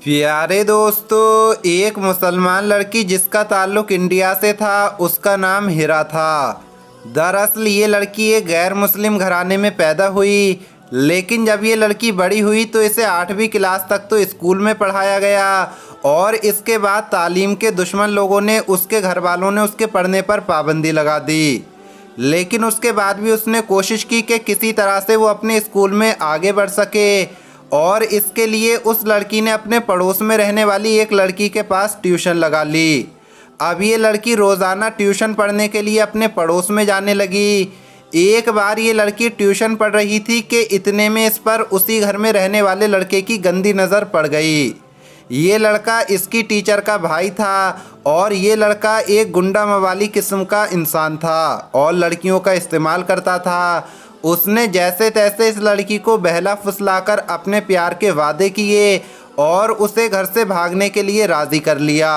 प्यारे दोस्तों, एक मुसलमान लड़की जिसका ताल्लुक इंडिया से था, उसका नाम हिरा था। दरअसल ये लड़की एक गैर मुस्लिम घराने में पैदा हुई, लेकिन जब ये लड़की बड़ी हुई तो इसे 8वीं क्लास तक तो स्कूल में पढ़ाया गया और इसके बाद तालीम के दुश्मन लोगों ने, उसके घर वालों ने उसके पढ़ने पर पाबंदी लगा दी। लेकिन उसके बाद भी उसने कोशिश की कि किसी तरह से वो अपने स्कूल में आगे बढ़ सके और इसके लिए उस लड़की ने अपने पड़ोस में रहने वाली एक लड़की के पास ट्यूशन लगा ली। अब ये लड़की रोज़ाना ट्यूशन पढ़ने के लिए अपने पड़ोस में जाने लगी। एक बार ये लड़की ट्यूशन पढ़ रही थी कि इतने में इस पर उसी घर में रहने वाले लड़के की गंदी नज़र पड़ गई। ये लड़का इसकी टीचर का भाई था और ये लड़का एक गुंडा मवाली किस्म का इंसान था और लड़कियों का इस्तेमाल करता था। उसने जैसे तैसे इस लड़की को बहला फुसलाकर अपने प्यार के वादे किए और उसे घर से भागने के लिए राज़ी कर लिया।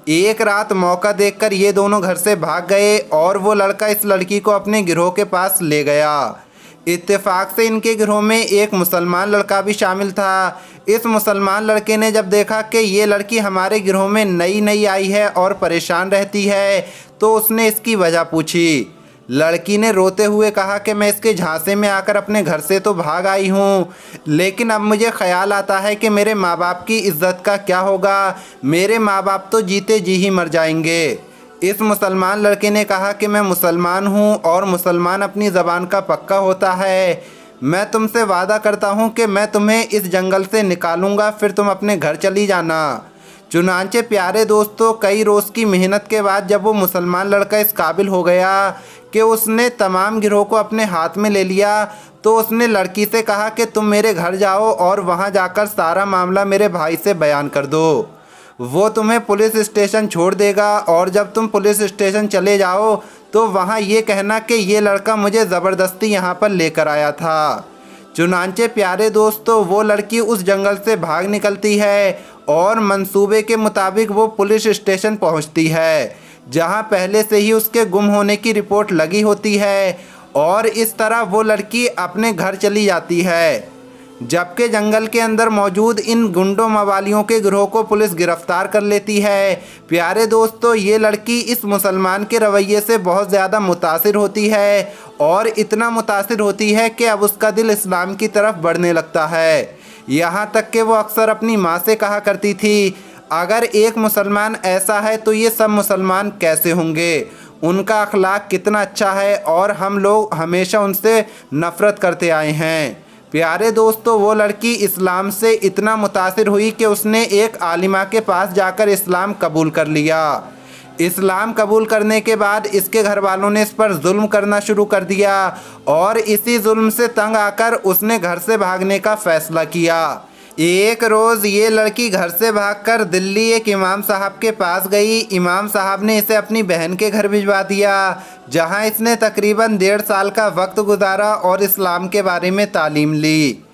एक रात मौका देखकर ये दोनों घर से भाग गए और वो लड़का इस लड़की को अपने गिरोह के पास ले गया। इत्तेफाक से इनके गिरोह में एक मुसलमान लड़का भी शामिल था। इस मुसलमान लड़के ने जब देखा कि ये लड़की हमारे गिरोह में नई नई आई है और परेशान रहती है, तो उसने इसकी वजह पूछी। लड़की ने रोते हुए कहा कि मैं इसके झांसे में आकर अपने घर से तो भाग आई हूँ, लेकिन अब मुझे ख्याल आता है कि मेरे माँ बाप की इज़्ज़त का क्या होगा। मेरे माँ बाप तो जीते जी ही मर जाएंगे। इस मुसलमान लड़के ने कहा कि मैं मुसलमान हूँ और मुसलमान अपनी ज़बान का पक्का होता है। मैं तुमसे वादा करता हूँ कि मैं तुम्हें इस जंगल से निकालूंगा, फिर तुम अपने घर चली जाना। चुनांचे प्यारे दोस्तों, कई रोज़ की मेहनत के बाद जब वो मुसलमान लड़का इस काबिल हो गया कि उसने तमाम गिरोह को अपने हाथ में ले लिया, तो उसने लड़की से कहा कि तुम मेरे घर जाओ और वहाँ जाकर सारा मामला मेरे भाई से बयान कर दो। वो तुम्हें पुलिस स्टेशन छोड़ देगा और जब तुम पुलिस स्टेशन चले जाओ तो वहाँ ये कहना कि ये लड़का मुझे ज़बरदस्ती यहाँ पर लेकर आया था। चुनांचे प्यारे दोस्तों, वो लड़की उस जंगल से भाग निकलती है और मंसूबे के मुताबिक वो पुलिस स्टेशन पहुँचती है, जहाँ पहले से ही उसके गुम होने की रिपोर्ट लगी होती है और इस तरह वो लड़की अपने घर चली जाती है। जबकि जंगल के अंदर मौजूद इन गुंडों मवालियों के गिरोह को पुलिस गिरफ्तार कर लेती है। प्यारे दोस्तों, ये लड़की इस मुसलमान के रवैये से बहुत ज़्यादा मुतासिर होती है और इतना मुतासिर होती है कि अब उसका दिल इस्लाम की तरफ बढ़ने लगता है। यहाँ तक कि वो अक्सर अपनी माँ से कहा करती थी, अगर एक मुसलमान ऐसा है तो ये सब मुसलमान कैसे होंगे, उनका अखलाक कितना अच्छा है और हम लोग हमेशा उनसे नफ़रत करते आए हैं। प्यारे दोस्तों, वो लड़की इस्लाम से इतना मुतासिर हुई कि उसने एक आलिमा के पास जाकर इस्लाम कबूल कर लिया। इस्लाम कबूल करने के बाद इसके घर वालों ने इस पर जुल्म करना शुरू कर दिया और इसी जुल्म से तंग आकर उसने घर से भागने का फ़ैसला किया। एक रोज़ ये लड़की घर से भागकर दिल्ली एक इमाम साहब के पास गई। इमाम साहब ने इसे अपनी बहन के घर भिजवा दिया, जहां इसने तकरीबन 1.5 साल का वक्त गुजारा और इस्लाम के बारे में तालीम ली।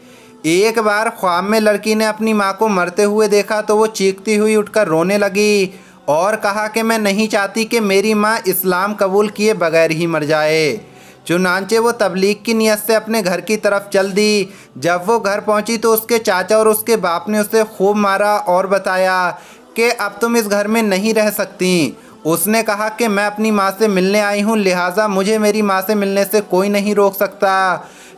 एक बार ख्वाब में लड़की ने अपनी माँ को मरते हुए देखा तो वो चीखती हुई उठकर रोने लगी और कहा कि मैं नहीं चाहती कि मेरी माँ इस्लाम कबूल किए बगैर ही मर जाए। चुनांचे वो तबलीग की नीयत से अपने घर की तरफ चल दी। जब वो घर पहुंची तो उसके चाचा और उसके बाप ने उसे खूब मारा और बताया कि अब तुम इस घर में नहीं रह सकती। उसने कहा कि मैं अपनी माँ से मिलने आई हूँ, लिहाजा मुझे मेरी माँ से मिलने से कोई नहीं रोक सकता।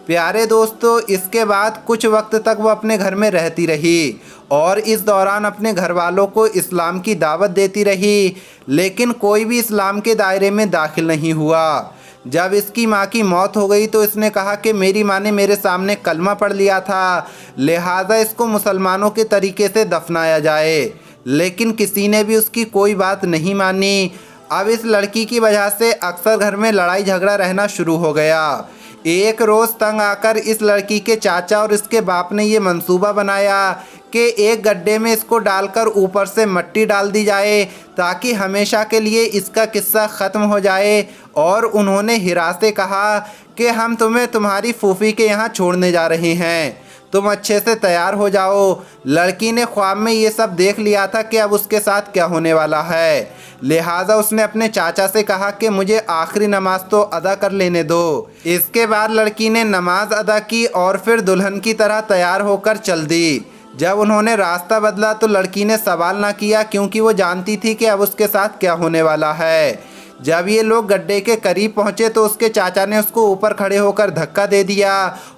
प्यारे दोस्तों, इसके बाद कुछ वक्त तक वो अपने घर में रहती रही और इस दौरान अपने घर वालों को इस्लाम की दावत देती रही, लेकिन कोई भी इस्लाम के दायरे में दाखिल नहीं हुआ। जब इसकी माँ की मौत हो गई तो इसने कहा कि मेरी माँ ने मेरे सामने कलमा पढ़ लिया था, लिहाजा इसको मुसलमानों के तरीके से दफनाया जाए, लेकिन किसी ने भी उसकी कोई बात नहीं मानी। अब इस लड़की की वजह से अक्सर घर में लड़ाई झगड़ा रहना शुरू हो गया। एक रोज़ तंग आकर इस लड़की के चाचा और इसके बाप ने ये मंसूबा बनाया कि एक गड्ढे में इसको डालकर ऊपर से मिट्टी डाल दी जाए ताकि हमेशा के लिए इसका किस्सा ख़त्म हो जाए। और उन्होंने हिरा से कहा कि हम तुम्हें तुम्हारी फूफी के यहाँ छोड़ने जा रहे हैं, तुम अच्छे से तैयार हो जाओ। लड़की ने ख्वाब में ये सब देख लिया था कि अब उसके साथ क्या होने वाला है, लिहाजा उसने अपने चाचा से कहा कि मुझे आखिरी नमाज तो अदा कर लेने दो। इसके बाद लड़की ने नमाज अदा की और फिर दुल्हन की तरह तैयार होकर चल दी। जब उन्होंने रास्ता बदला तो लड़की ने सवाल ना किया, क्योंकि वो जानती थी कि अब उसके साथ क्या होने वाला है। जब ये लोग गड्ढे के करीब पहुंचे तो उसके चाचा ने उसको ऊपर खड़े होकर धक्का दे दिया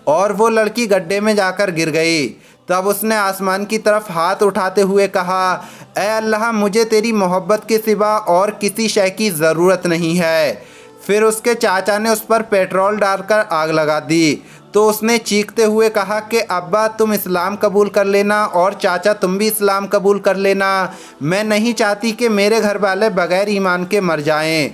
और वो लड़की गड्ढे में जाकर गिर गई। तब उसने आसमान की तरफ हाथ उठाते हुए कहा, ऐ अल्लाह, मुझे तेरी मोहब्बत के सिवा और किसी शय की ज़रूरत नहीं है। फिर उसके चाचा ने उस पर पेट्रोल डालकर आग लगा दी तो उसने चीखते हुए कहा कि अब्बा तुम इस्लाम कबूल कर लेना और चाचा तुम भी इस्लाम कबूल कर लेना। मैं नहीं चाहती कि मेरे घर वाले बगैर ईमान के मर जाएं।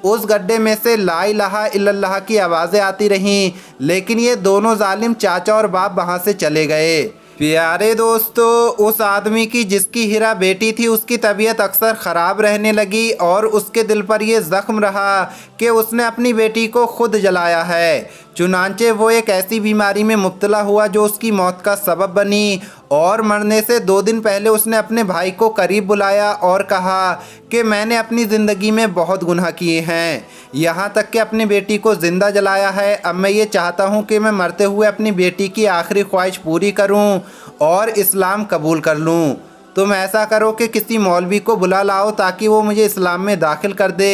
उस गड्ढे में से ला इलाहा इल्लल्लाह की आवाज़ें आती रहीं, लेकिन ये दोनों जालिम चाचा और बाप वहाँ से चले गए। प्यारे दोस्तों, उस आदमी की जिसकी हीरा बेटी थी उसकी तबीयत अक्सर ख़राब रहने लगी और उसके दिल पर यह ज़ख्म रहा कि उसने अपनी बेटी को खुद जलाया है। चुनांचे वो एक ऐसी बीमारी में मुब्तला हुआ जो उसकी मौत का सबब बनी और मरने से 2 दिन पहले उसने अपने भाई को करीब बुलाया और कहा कि मैंने अपनी ज़िंदगी में बहुत गुनाह किए हैं, यहाँ तक कि अपनी बेटी को ज़िंदा जलाया है। अब मैं ये चाहता हूँ कि मैं मरते हुए अपनी बेटी की आखिरी ख्वाहिश पूरी करूँ और इस्लाम कबूल कर लूँ। तुम ऐसा करो कि किसी मौलवी को बुला लाओ ताकि वो मुझे इस्लाम में दाखिल कर दे।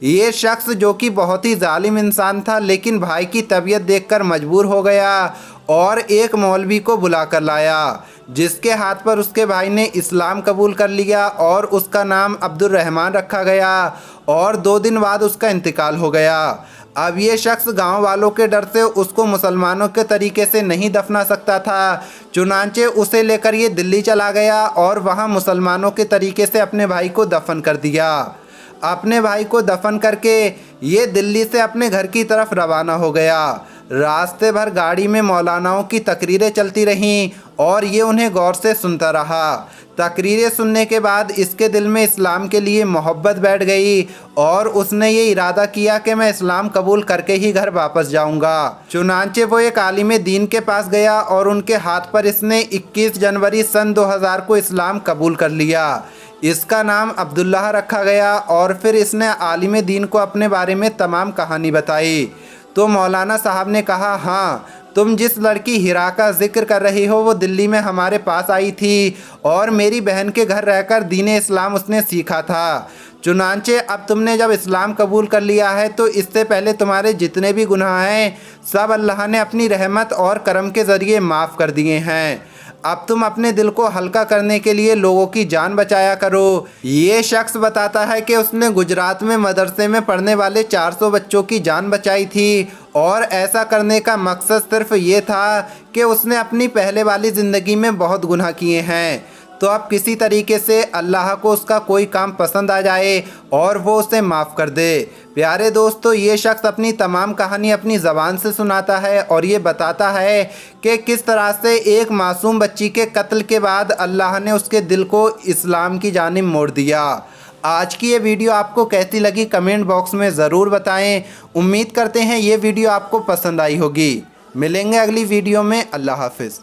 ये शख्स जो कि बहुत ही जालिम इंसान था, लेकिन भाई की तबीयत देखकर मजबूर हो गया और एक मौलवी को बुला कर लाया, जिसके हाथ पर उसके भाई ने इस्लाम कबूल कर लिया और उसका नाम अब्दुल रहमान रखा गया और 2 दिन बाद उसका इंतकाल हो गया। अब ये शख्स गांव वालों के डर से उसको मुसलमानों के तरीके से नहीं दफना सकता था, चुनांचे उसे लेकर ये दिल्ली चला गया और वहाँ मुसलमानों के तरीके से अपने भाई को दफन कर दिया। अपने भाई को दफन करके ये दिल्ली से अपने घर की तरफ रवाना हो गया। रास्ते भर गाड़ी में मौलानाओं की तकरीरें चलती रहीं और ये उन्हें गौर से सुनता रहा। तकरीरें सुनने के बाद इसके दिल में इस्लाम के लिए मोहब्बत बैठ गई और उसने ये इरादा किया कि मैं इस्लाम कबूल करके ही घर वापस जाऊंगा। चुनांचे वो एक आलिम दीन के पास गया और उनके हाथ पर इसने 21 जनवरी सन 2000 को इस्लाम कबूल कर लिया। इसका नाम अब्दुल्लाह रखा गया और फिर इसने आलिम दीन को अपने बारे में तमाम कहानी बताई। तो मौलाना साहब ने कहा, हाँ, तुम जिस लड़की हिरा का जिक्र कर रही हो वो दिल्ली में हमारे पास आई थी और मेरी बहन के घर रहकर दीन इस्लाम उसने सीखा था। चुनांचे अब तुमने जब इस्लाम कबूल कर लिया है तो इससे पहले तुम्हारे जितने भी गुनाह हैं सब अल्लाह ने अपनी रहमत और करम के ज़रिए माफ़ कर दिए हैं। अब तुम अपने दिल को हल्का करने के लिए लोगों की जान बचाया करो। ये शख्स बताता है कि उसने गुजरात में मदरसे में पढ़ने वाले 400 बच्चों की जान बचाई थी और ऐसा करने का मकसद सिर्फ ये था कि उसने अपनी पहले वाली ज़िंदगी में बहुत गुनाह किए हैं, तो अब किसी तरीके से अल्लाह को उसका कोई काम पसंद आ जाए और वो उसे माफ़ कर दे। प्यारे दोस्तों, ये शख्स अपनी तमाम कहानी अपनी ज़बान से सुनाता है और ये बताता है कि किस तरह से एक मासूम बच्ची के कत्ल के बाद अल्लाह ने उसके दिल को इस्लाम की जानिब मोड़ दिया। आज की ये वीडियो आपको कैसी लगी कमेंट बॉक्स में ज़रूर बताएं। उम्मीद करते हैं ये वीडियो आपको पसंद आई होगी। मिलेंगे अगली वीडियो में। अल्लाह हाफिज़।